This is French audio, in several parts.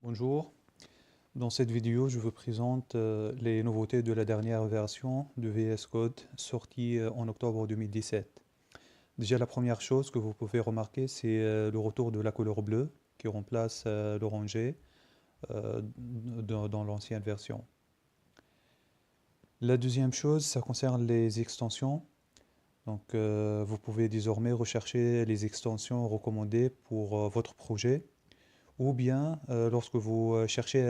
Bonjour, dans cette vidéo je vous présente les nouveautés de la dernière version de VS Code sortie en octobre 2017. Déjà la première chose que vous pouvez remarquer c'est le retour de la couleur bleue qui remplace l'orangé dans l'ancienne version. La deuxième chose ça concerne les extensions. Donc vous pouvez désormais rechercher les extensions recommandées pour votre projet. Ou bien, lorsque vous cherchez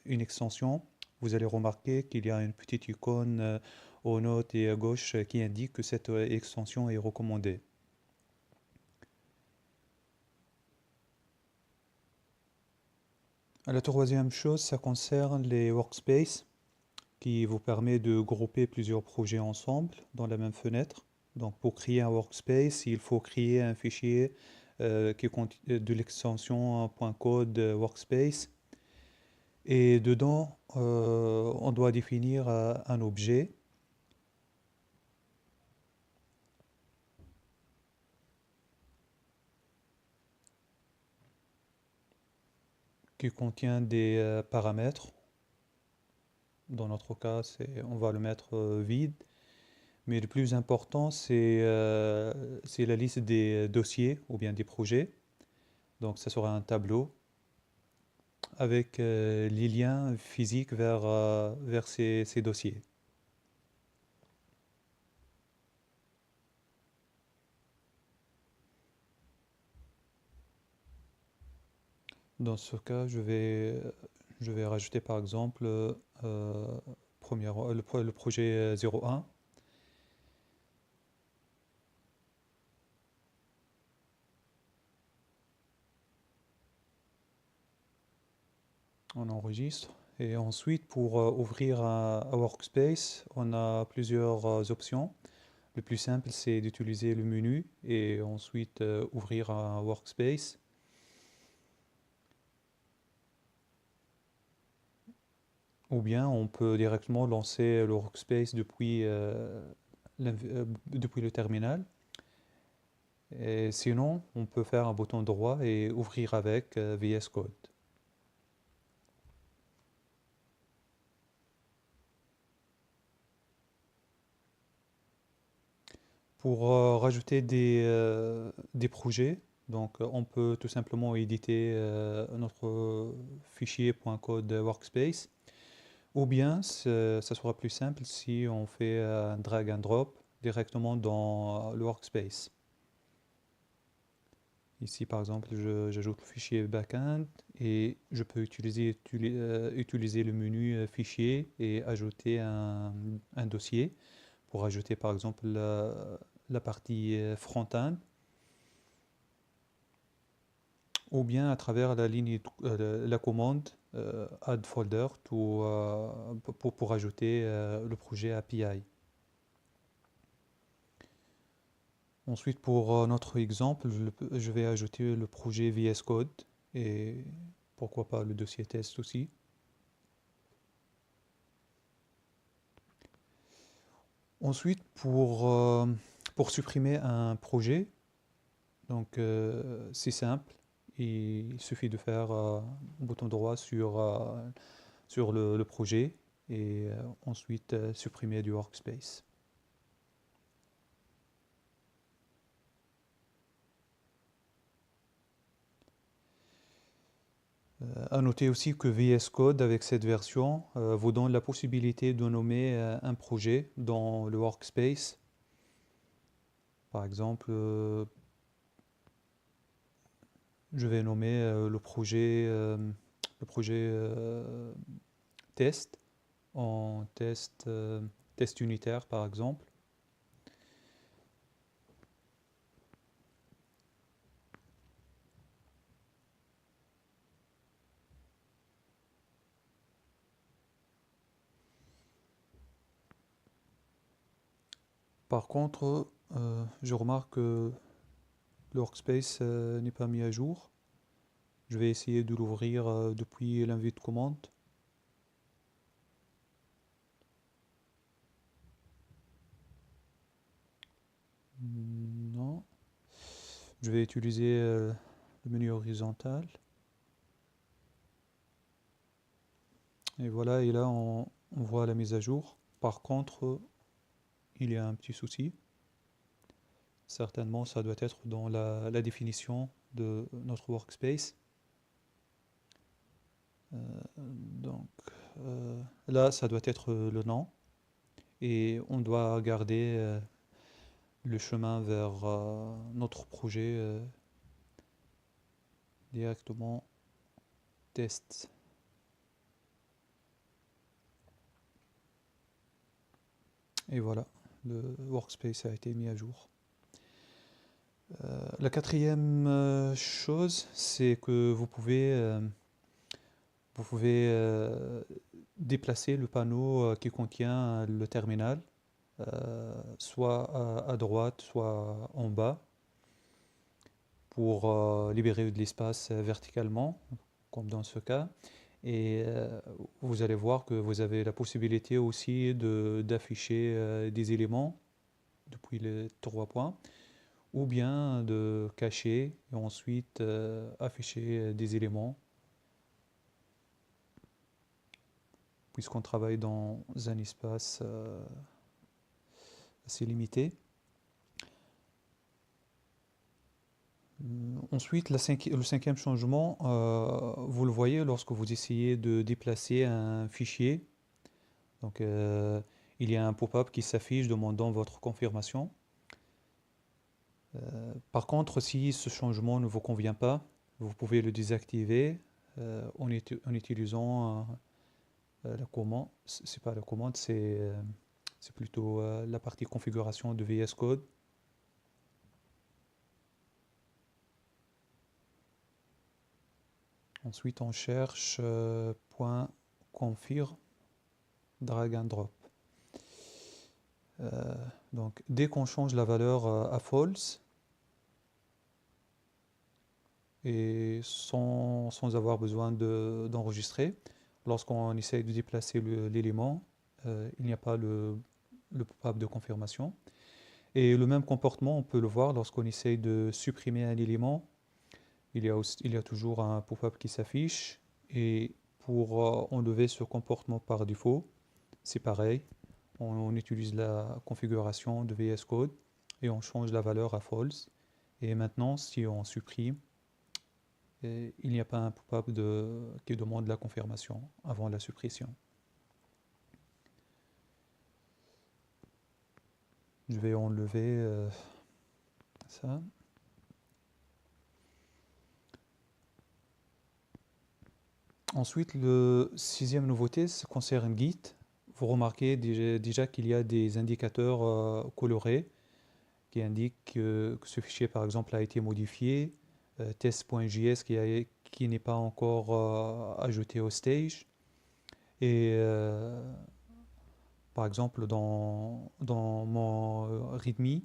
une extension, vous allez remarquer qu'il y a une petite icône aux notes et à gauche qui indique que cette extension est recommandée. La troisième chose, ça concerne les workspaces qui vous permet de grouper plusieurs projets ensemble dans la même fenêtre. Donc pour créer un workspace, il faut créer un fichier qui contient de l'extension .code workspace. Et dedans, on doit définir un objet qui contient des paramètres. Dans notre cas, on va le mettre vide. Mais le plus important, c'est la liste des dossiers ou bien des projets. Donc, ça sera un tableau avec les liens physiques vers ces dossiers. Dans ce cas, je vais rajouter par exemple le projet 01. On enregistre. Et ensuite, pour ouvrir un workspace, on a plusieurs options. Le plus simple, c'est d'utiliser le menu et ensuite ouvrir un workspace. Ou bien on peut directement lancer le workspace depuis le terminal. Et sinon, on peut faire un bouton droit et ouvrir avec VS Code. Pour rajouter des projets, donc on peut tout simplement éditer notre fichier .code workspace, ou bien ça sera plus simple si on fait un drag and drop directement dans le workspace. Ici par exemple, j'ajoute le fichier backend et je peux utiliser le menu fichier et ajouter un dossier pour ajouter par exemple la partie front-end, ou bien à travers la commande add folder pour ajouter le projet API. Ensuite, pour notre exemple, je vais ajouter le projet VS Code et pourquoi pas le dossier test aussi. Ensuite, pour supprimer un projet, donc c'est simple, il suffit de faire un bouton droit sur le projet et ensuite supprimer du workspace. À noter aussi que VS Code avec cette version vous donne la possibilité de nommer un projet dans le workspace. Par exemple, je vais nommer le projet test en test unitaire par exemple. Par contre, je remarque que le workspace n'est pas mis à jour. Je vais essayer de l'ouvrir depuis l'invite commande. Non. Je vais utiliser le menu horizontal. Et voilà, et là on voit la mise à jour. Par contre, il y a un petit souci. Certainement, ça doit être dans la définition de notre workspace. Donc là, ça doit être le nom. Et on doit garder le chemin vers notre projet directement test. Et voilà, le workspace a été mis à jour. La quatrième chose, c'est que vous pouvez déplacer le panneau qui contient le terminal, soit à droite, soit en bas, pour libérer de l'espace verticalement, comme dans ce cas. Et vous allez voir que vous avez la possibilité aussi d'afficher des éléments depuis les 3 points, ou bien de cacher et ensuite afficher des éléments, puisqu'on travaille dans un espace assez limité. Ensuite, le cinquième changement, vous le voyez lorsque vous essayez de déplacer un fichier. Donc, il y a un pop-up qui s'affiche demandant votre confirmation. Par contre, si ce changement ne vous convient pas, vous pouvez le désactiver en utilisant la commande. C'est pas la commande, c'est plutôt la partie configuration de VS Code. Ensuite, on cherche .config drag and drop. Donc, dès qu'on change la valeur à false, et sans avoir besoin d'enregistrer, lorsqu'on essaye de déplacer l'élément, il n'y a pas le pop-up de confirmation. Et le même comportement, on peut le voir lorsqu'on essaye de supprimer un élément. Il y a toujours un pop-up qui s'affiche. Et pour enlever ce comportement par défaut, c'est pareil. On utilise la configuration de VS Code et on change la valeur à false. Et maintenant, si on supprime, il n'y a pas un pop-up qui demande la confirmation avant la suppression. Je vais enlever ça. Ensuite, le sixième nouveauté concerne Git. Vous remarquez déjà qu'il y a des indicateurs colorés qui indiquent que ce fichier, par exemple, a été modifié. Test.js qui n'est pas encore ajouté au stage. Et par exemple, dans mon README,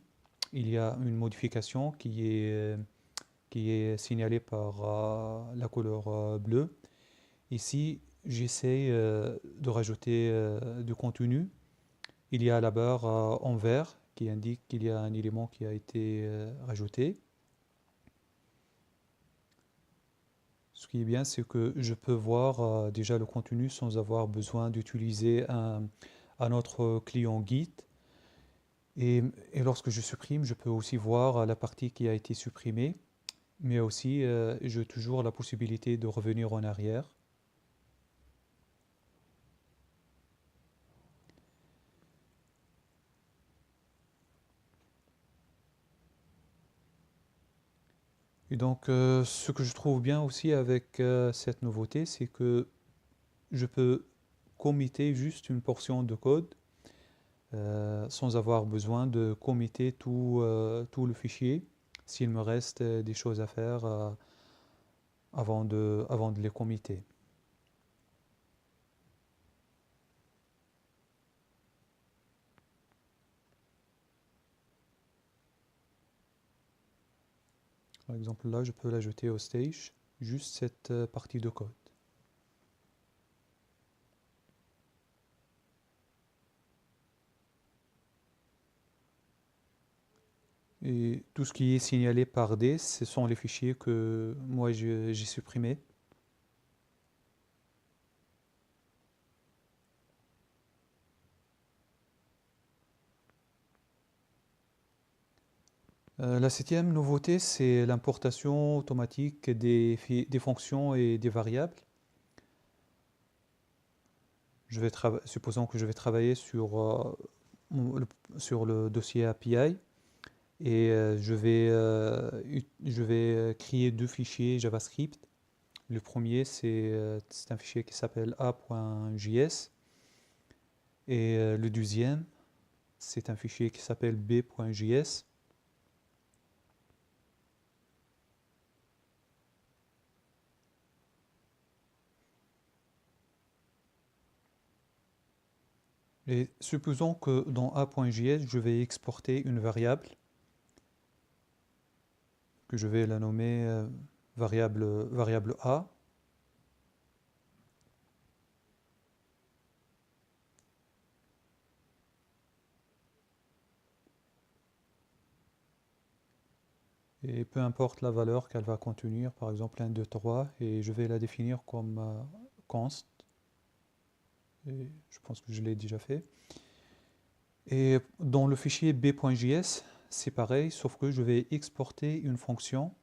il y a une modification qui est signalée par la couleur bleue. Ici, j'essaie de rajouter du contenu. Il y a la barre en vert qui indique qu'il y a un élément qui a été rajouté. Ce qui est bien, c'est que je peux voir déjà le contenu sans avoir besoin d'utiliser un autre client Git. Et lorsque je supprime, je peux aussi voir la partie qui a été supprimée, mais aussi j'ai toujours la possibilité de revenir en arrière. Et donc, ce que je trouve bien aussi avec cette nouveauté, c'est que je peux committer juste une portion de code sans avoir besoin de committer tout le fichier s'il me reste des choses à faire avant de les committer. Par exemple, là, je peux l'ajouter au stage, juste cette partie de code. Et tout ce qui est signalé par D, ce sont les fichiers que moi j'ai supprimés. La septième nouveauté, c'est l'importation automatique des fonctions et des variables. Supposons que je vais travailler sur le dossier API et je vais créer deux fichiers JavaScript. Le premier, c'est un fichier qui s'appelle a.js et le deuxième, c'est un fichier qui s'appelle b.js. Et supposons que dans a.js, je vais exporter une variable que je vais la nommer variable a. Et peu importe la valeur qu'elle va contenir, par exemple 1, 2, 3, et je vais la définir comme const. Et je pense que je l'ai déjà fait. Et dans le fichier b.js, c'est pareil, sauf que je vais exporter une fonction.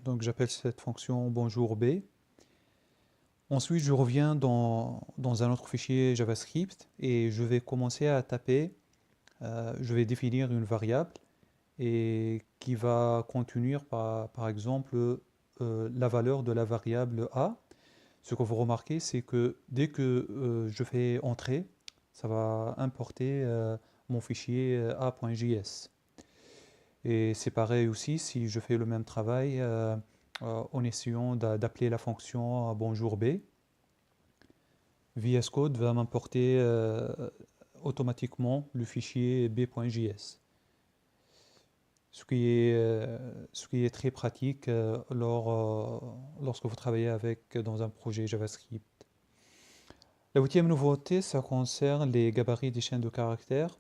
Donc j'appelle cette fonction bonjour B. Ensuite, je reviens dans un autre fichier JavaScript et je vais commencer à taper. Je vais définir une variable et qui va contenir par exemple la valeur de la variable A. Ce que vous remarquez, c'est que dès que je fais entrer, ça va importer mon fichier a.js. Et c'est pareil aussi si je fais le même travail en essayant d'appeler la fonction bonjour B. VS Code va m'importer automatiquement le fichier b.js. Ce qui est très pratique lorsque vous travaillez dans un projet JavaScript. La huitième nouveauté, ça concerne les gabarits des chaînes de caractères,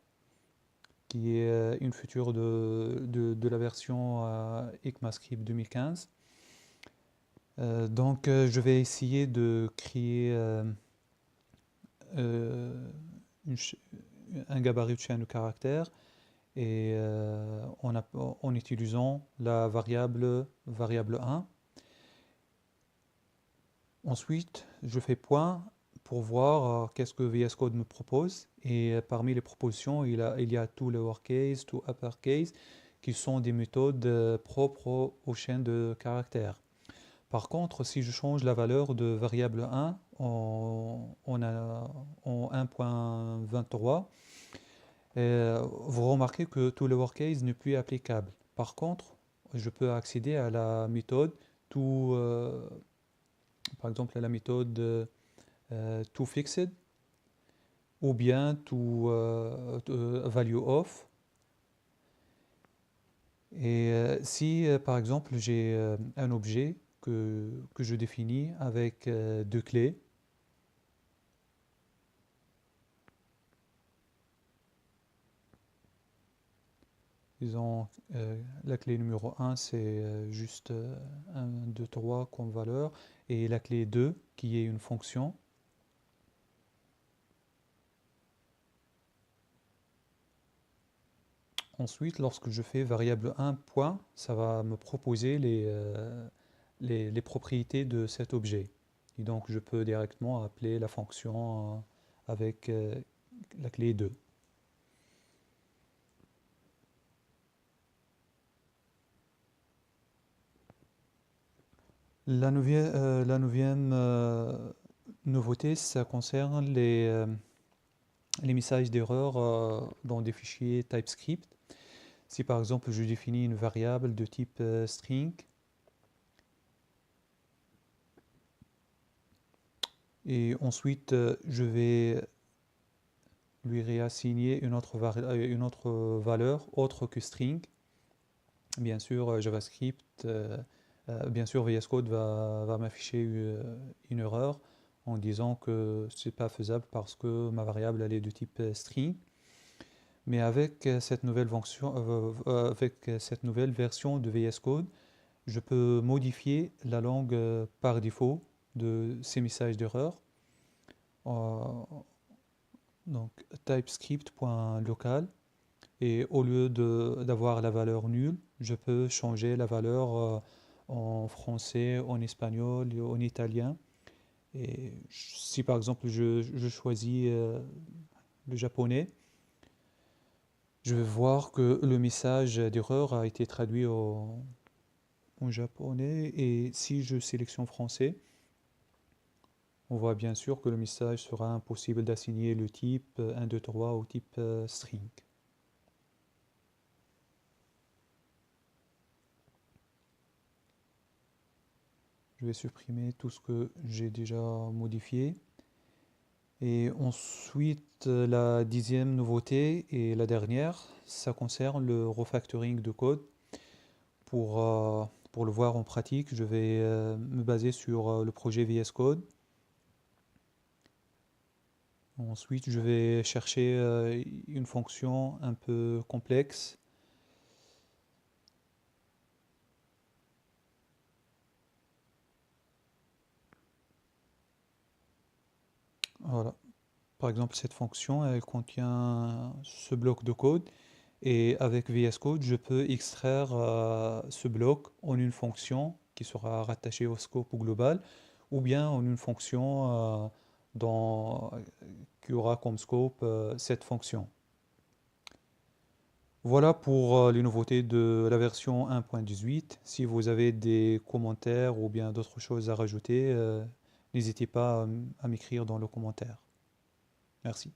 qui est une feature de la version ECMAScript 2015. Donc, je vais essayer de créer une un gabarit de chaîne de caractères et en utilisant la variable 1. Ensuite, je fais point pour voir qu'est-ce que VS Code me propose. Et parmi les propositions, il y a tout lowercase, tout uppercase, qui sont des méthodes propres aux chaînes de caractères. Par contre, si je change la valeur de variable 1 en 1.23, vous remarquez que tout lowercase n'est plus applicable. Par contre, je peux accéder à la méthode tout, par exemple, la méthode toFixed ou bien toValueOf. Et si par exemple j'ai un objet que je définis avec deux clés, disons la clé numéro 1 c'est juste 1, 2, 3 comme valeur, et la clé 2 qui est une fonction. Ensuite, lorsque je fais variable 1 point, ça va me proposer les propriétés de cet objet. Et donc, je peux directement appeler la fonction avec la clé 2. La neuvième nouveauté, ça concerne les messages d'erreur dans des fichiers TypeScript. Si par exemple je définis une variable de type string et ensuite je vais lui réassigner une autre valeur autre que string, bien sûr JavaScript, bien sûr VS Code va m'afficher une erreur en disant que c'est pas faisable parce que ma variable elle est de type string. Mais avec cette nouvelle fonction, avec cette nouvelle version de VS Code, je peux modifier la langue par défaut de ces messages d'erreur. Euh, donc typescript.local et au lieu d'avoir la valeur nulle, je peux changer la valeur en français, en espagnol, et en italien. Et si par exemple je choisis le japonais, je vais voir que le message d'erreur a été traduit en japonais. Et si je sélectionne français, on voit bien sûr que le message sera impossible d'assigner le type 1, 2, 3 au type string. Je vais supprimer tout ce que j'ai déjà modifié. Et ensuite, la dixième nouveauté et la dernière, ça concerne le refactoring de code. Pour le voir en pratique, je vais me baser sur le projet VS Code. Ensuite, je vais chercher une fonction un peu complexe. Voilà. Par exemple, cette fonction, elle contient ce bloc de code. Et avec VS Code, je peux extraire ce bloc en une fonction qui sera rattachée au scope global, ou bien en une fonction qui aura comme scope cette fonction. Voilà pour les nouveautés de la version 1.18. Si vous avez des commentaires ou bien d'autres choses à rajouter, n'hésitez pas à m'écrire dans le commentaire. Merci.